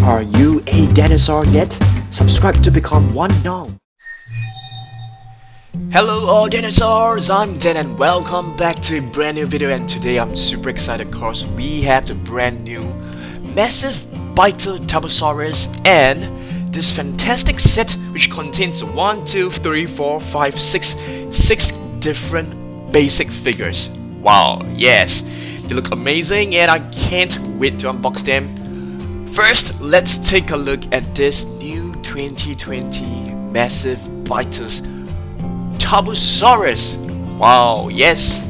Are you a dinosaur yet? Subscribe to become one now. Hello all dinosaurs, I'm Dan and welcome back to a brand new video, and today I'm super excited because we have the brand new massive biter Tarbosaurus and this fantastic set which contains 6 different basic figures. Wow, yes, they look amazing and I can't wait to unbox them. First, let's take a look at this new 2020 massive biters Tarbosaurus. Wow, yes,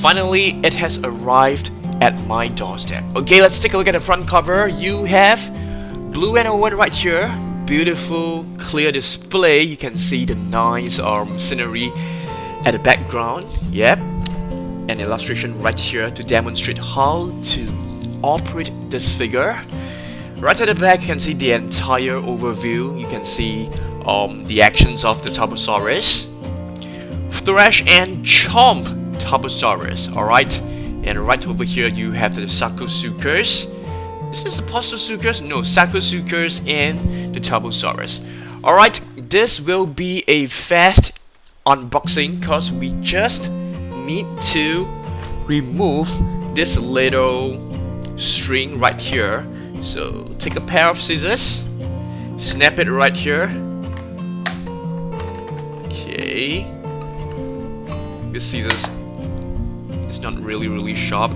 finally it has arrived at my doorstep. Okay, let's take a look at the front cover. You have Blue and Owen right here. Beautiful, clear display. You can see the nice scenery at the background. Yep, an illustration right here to demonstrate how to operate this figure. Right at the back, you can see the entire overview. You can see the actions of the Tarbosaurus. Thrash and Chomp Tarbosaurus, alright. And right over here, you have the Sarcosuchus. Is this the Proceratosaurus? No, Sarcosuchus and the Tarbosaurus. Alright, this will be a fast unboxing because we just need to remove this little string right here. So take a pair of scissors, snap it right here. Okay, this scissors is not really sharp.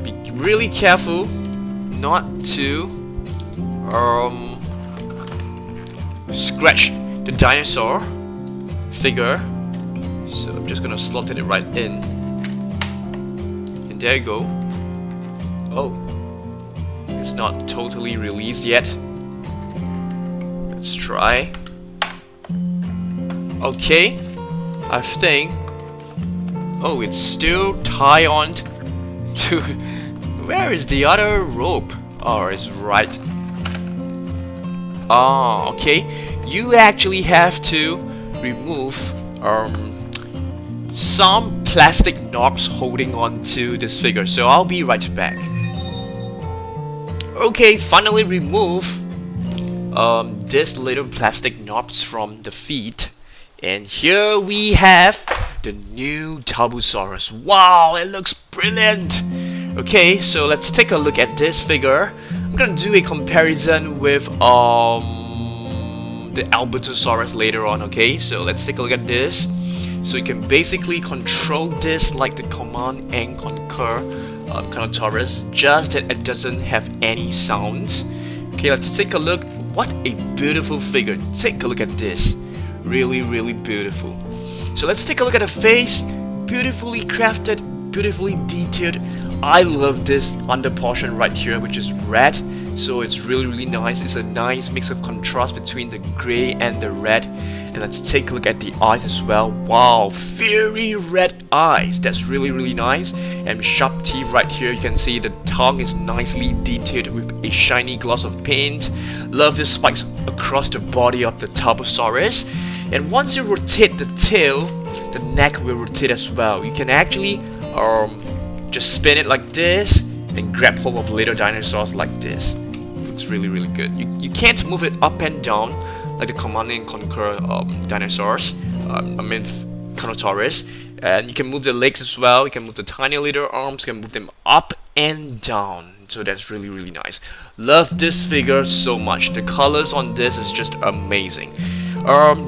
Be really careful not to scratch the dinosaur figure. So I'm just gonna slot it right in, and there you go. Oh, it's not totally released yet. Let's try. Okay, I think. Oh, it's still tied on to. Where is the other rope? Oh, it's right. Oh, okay. You actually have to remove some plastic knobs holding on to this figure. So I'll be right back. Okay, finally remove this little plastic knobs from the feet, and here we have the new Tarbosaurus. Wow, it looks brilliant. Okay, so let's take a look at this figure. I'm gonna do a comparison with the Albertasaurus later on. Okay, so let's take a look at this. So you can basically control this like the Command and Conquer Carnotaurus, just that it doesn't have any sounds. Okay, let's take a look. What a beautiful figure. Take a look at this. Really beautiful. So let's take a look at the face. Beautifully crafted, beautifully detailed. I love this under portion right here, which is red. So it's really nice. It's a nice mix of contrast between the gray and the red. And let's take a look at the eyes as well. Wow, fiery red eyes. That's really nice. And sharp teeth right here. You can see the tongue is nicely detailed with a shiny gloss of paint. Love the spikes across the body of the Tarbosaurus. And once you rotate the tail, the neck will rotate as well. You can actually just spin it like this and grab hold of little dinosaurs like this. It's really good. You can't move it up and down like the Command and Conquer dinosaurs. Carnotaurus. And you can move the legs as well. You can move the tiny little arms. You can move them up and down. So that's really nice. Love this figure so much. The colors on this is just amazing.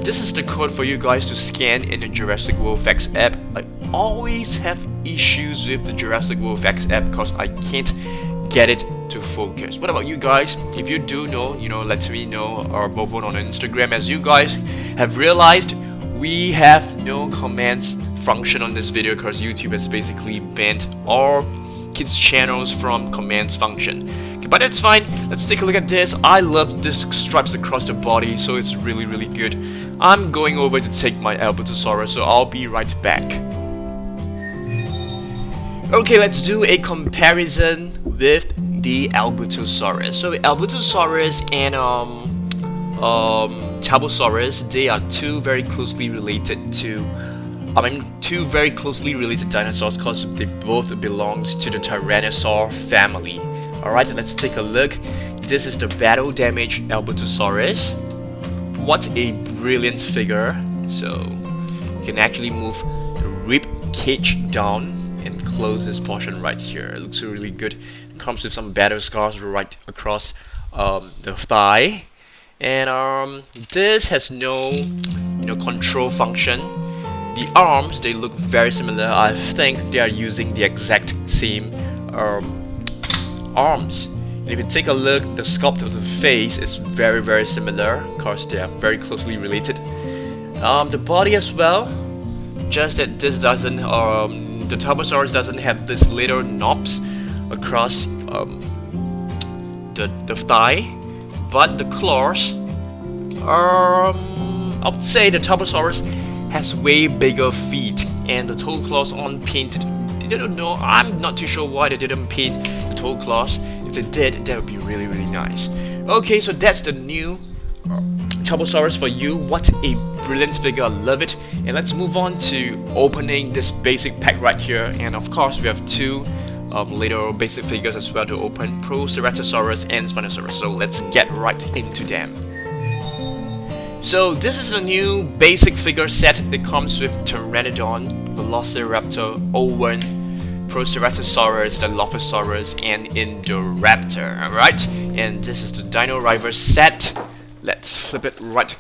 This is the code for you guys to scan in the Jurassic World Facts app. I always have issues with the Jurassic World Facts app because I can't get it to focus. What about you guys? If you do know, let me know, or vote on Instagram. As you guys have realized, we have no commands function on this video because YouTube has basically banned all kids channels from commands function. Okay, but that's fine. Let's take a look at this. I love this stripes across the body, so it's really good. I'm going over to take my Albertasaurus, so I'll be right back. Okay, let's do a comparison with the Albertasaurus. So Albertasaurus and Tarbosaurus, they are two very closely related dinosaurs because they both belong to the Tyrannosaur family. Alright, let's take a look. this is the battle damage Albertasaurus. What a brilliant figure. So you can actually move the rib cage down and close this portion right here. It looks really good. It comes with some battle scars right across the thigh. And this has no control function. The arms, they look very similar. I think they are using the exact same arms. And if you take a look, the sculpt of the face is very similar. Of course, they are very closely related. The body as well, just that this doesn't, the Tarbosaurus doesn't have these little knobs across the thigh, but the claws, I would say the Tarbosaurus has way bigger feet, and the toe claws aren't painted. They don't know. I'm not too sure why they didn't paint the toe claws. If they did, that would be really nice. Okay, so that's the new Tarbosaurus for you. What a brilliant figure, I love it. And let's move on to opening this basic pack right here. And of course we have two little basic figures as well to open, Proceratosaurus and Spinosaurus. So let's get right into them. So this is the new basic figure set. It comes with Pteranodon, Velociraptor, Owen, Proceratosaurus, Dilophosaurus, and Indoraptor. Alright, and this is the Dino Drivers Set. Let's flip it right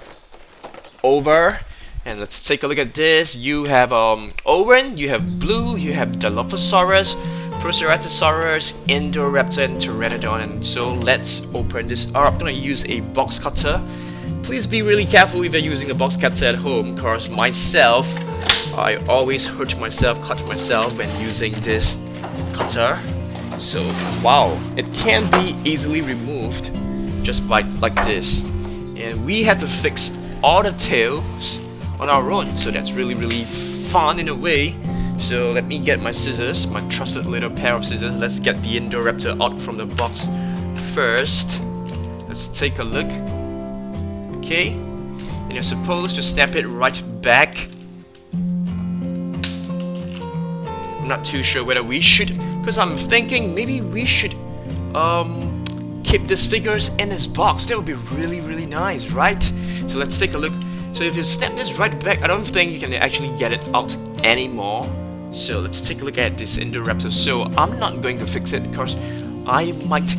over and let's take a look at this. You have Owen, you have Blue, you have Dilophosaurus, Proceratosaurus, Indoraptor, and Pteranodon. And so let's open this up. I'm gonna use a box cutter. Please be really careful if you're using a box cutter at home, because myself, I always hurt myself, cut myself when using this cutter. So wow, it can be easily removed just by like this. And we have to fix all the tails on our own, so that's really fun in a way. So let me get my scissors, my trusted little pair of scissors. Let's get the Indoraptor out from the box first. Let's take a look. Okay, and you're supposed to snap it right back. I'm not too sure whether we should, because I'm thinking maybe we should keep these figures in this box. That would be really nice, right? So let's take a look. So if you snap this right back, I don't think you can actually get it out anymore. So let's take a look at this Indoraptor. So I'm not going to fix it because I might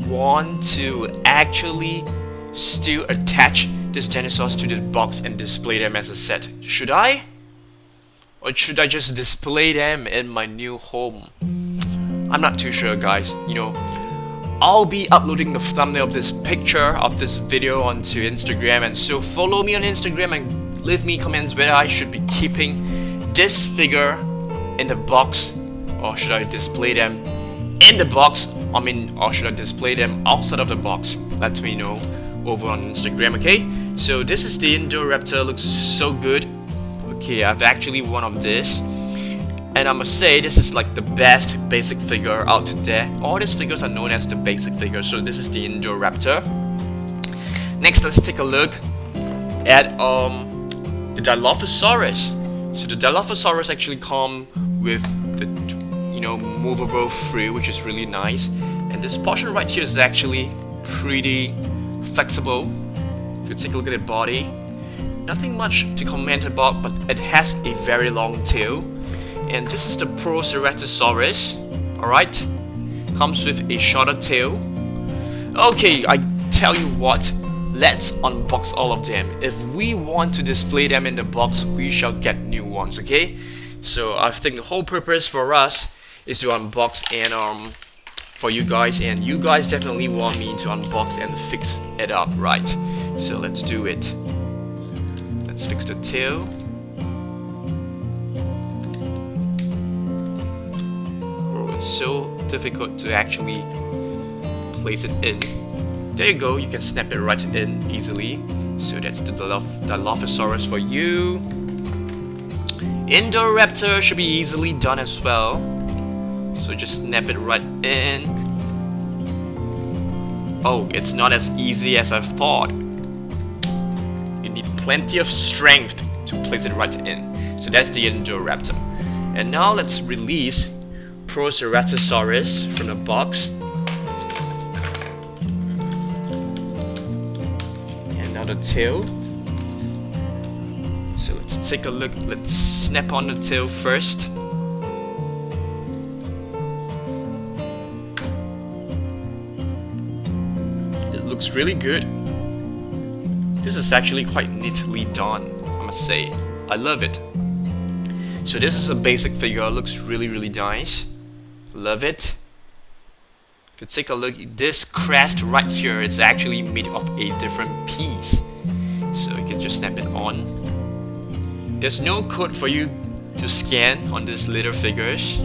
want to actually still attach these dinosaurs to this box and display them as a set. Should I? Or should I just display them in my new home? I'm not too sure, guys. You know, I'll be uploading the thumbnail of this picture of this video onto Instagram, and so follow me on Instagram and leave me comments whether I should be keeping this figure in the box, or should I display them in the box, or should I display them outside of the box. Let me know over on Instagram, okay? So this is the Indoraptor, looks so good. Okay, I've actually one of this, and I must say this is like the best basic figure out there. All these figures are known as the basic figure, so this is the Indoraptor. Next, let's take a look at the Dilophosaurus. So the Dilophosaurus actually come with the movable frill, which is really nice, and this portion right here is actually pretty flexible. If you take a look at the body, nothing much to comment about, but it has a very long tail. And this is the Proceratosaurus. Alright, comes with a shorter tail. Okay, I tell you what, let's unbox all of them. If we want to display them in the box, we shall get new ones, okay? So I think the whole purpose for us is to unbox and for you guys, and you guys definitely want me to unbox and fix it up, right? So let's do it. Let's fix the tail. Oh, it's so difficult to actually place it in. There you go, you can snap it right in easily. So that's the Dilophosaurus for you. Indoraptor should be easily done as well. So just snap it right in. Oh, it's not as easy as I thought. You need plenty of strength to place it right in. So that's the Indoraptor. And now let's release Proceratosaurus from the box. the tail. So let's take a look. Let's snap on the tail first. It looks really good. This is actually quite neatly done, I must say. I love it. So this is a basic figure. It looks really nice. Love it. If you take a look, this crest right here is actually made of a different piece. So you can just snap it on. There's no code for you to scan on these little figures.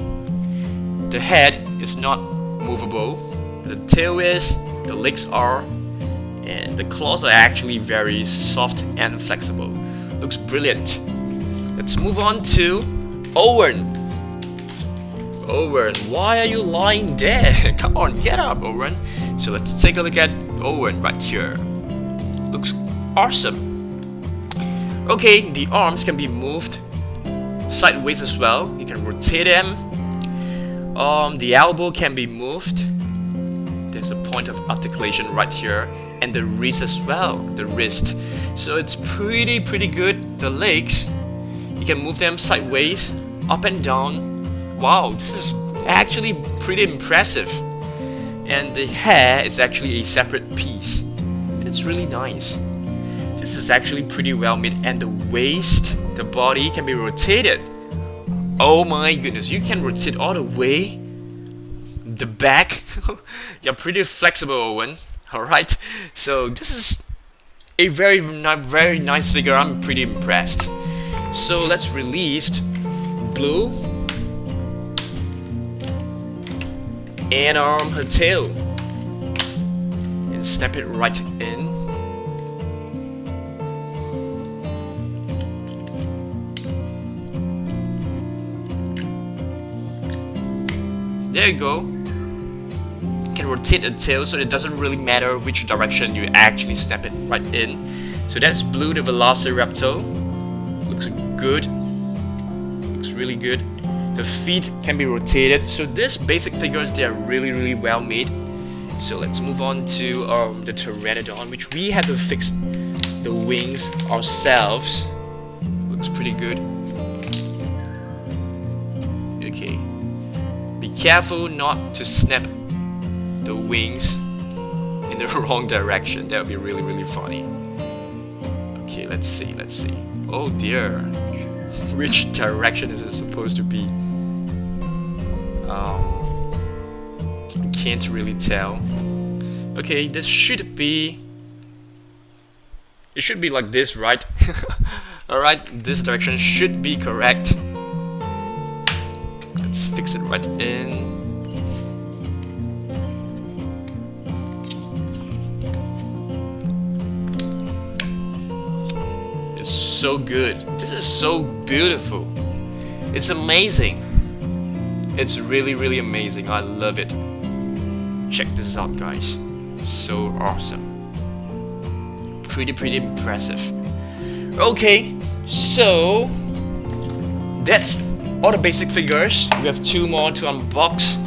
The head is not movable. The tail is, the legs are, and the claws are actually very soft and flexible. Looks brilliant. Let's move on to Owen. Owen, why are you lying there? Come on, get up, Owen. So let's take a look at Owen right here. Looks awesome. Okay, the arms can be moved sideways as well. You can rotate them. The elbow can be moved. There's a point of articulation right here, and the wrist as well. The wrist. So it's pretty good. The legs, you can move them sideways, up and down. Wow, this is actually pretty impressive. And the hair is actually a separate piece. That's really nice. This is actually pretty well made. And the waist, the body can be rotated. Oh my goodness, you can rotate all the way. The back, you're pretty flexible, Owen. Alright, so this is a very nice figure. I'm pretty impressed. So let's release Blue and her tail and snap it right in. There you go. You can rotate the tail so it doesn't really matter which direction you actually snap it right in. So that's Blue the Velociraptor. Looks good. Looks really good. The feet can be rotated. So these basic figures, they are really well made. So let's move on to the Pteranodon, which we had to fix the wings ourselves. Looks pretty good. Okay. Be careful not to snap the wings in the wrong direction. That would be really funny. Okay, let's see. Oh dear. Which direction is it supposed to be? I can't really tell. Okay, this should be... It should be like this, right? Alright, this direction should be correct. Let's fix it right in. It's so good. This is so beautiful. It's amazing. It's really amazing. I love it. Check this out, guys. So awesome. Pretty impressive. Okay, so that's all the basic figures. We have 2 more to unbox.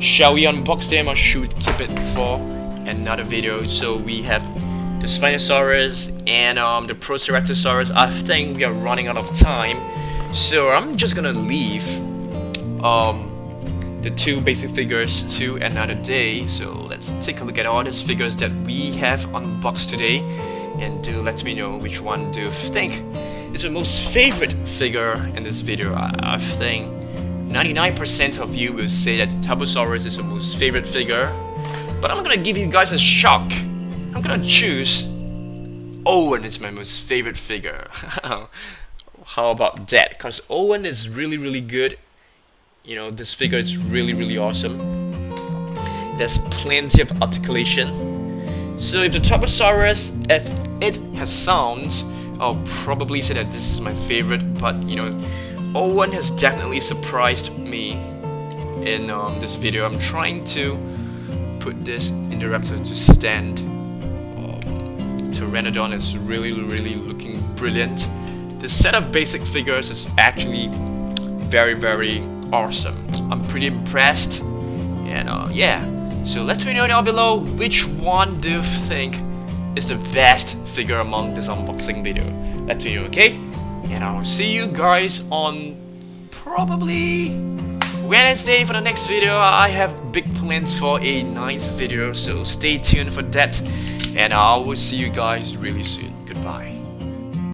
Shall we unbox them or should we keep it for another video? So we have the Spinosaurus and the Proceratosaurus. I think we are running out of time, so I'm just gonna leave the 2 basic figures to another day. So let's take a look at all these figures that we have unboxed today, and do let me know which one do you think is your most favorite figure in this video. I think 99% of you will say that Tarbosaurus is your most favorite figure, but I'm gonna give you guys a shock. I'm gonna choose Owen is my most favorite figure. How about that? Because Owen is really good. You know, this figure is really awesome. There's plenty of articulation. So if the Tarbosaurus, if it has sounds, I'll probably say that this is my favorite. But you know, Owen has definitely surprised me in this video. I'm trying to put this Indoraptor to stand. Pteranodon is really looking brilliant. The set of basic figures is actually very awesome. I'm pretty impressed, and yeah. So let me know down below which one do you think is the best figure among this unboxing video. Let me know, okay? And I will see you guys on probably Wednesday for the next video. I have big plans for a nice video, so stay tuned for that. And I will see you guys really soon. Goodbye.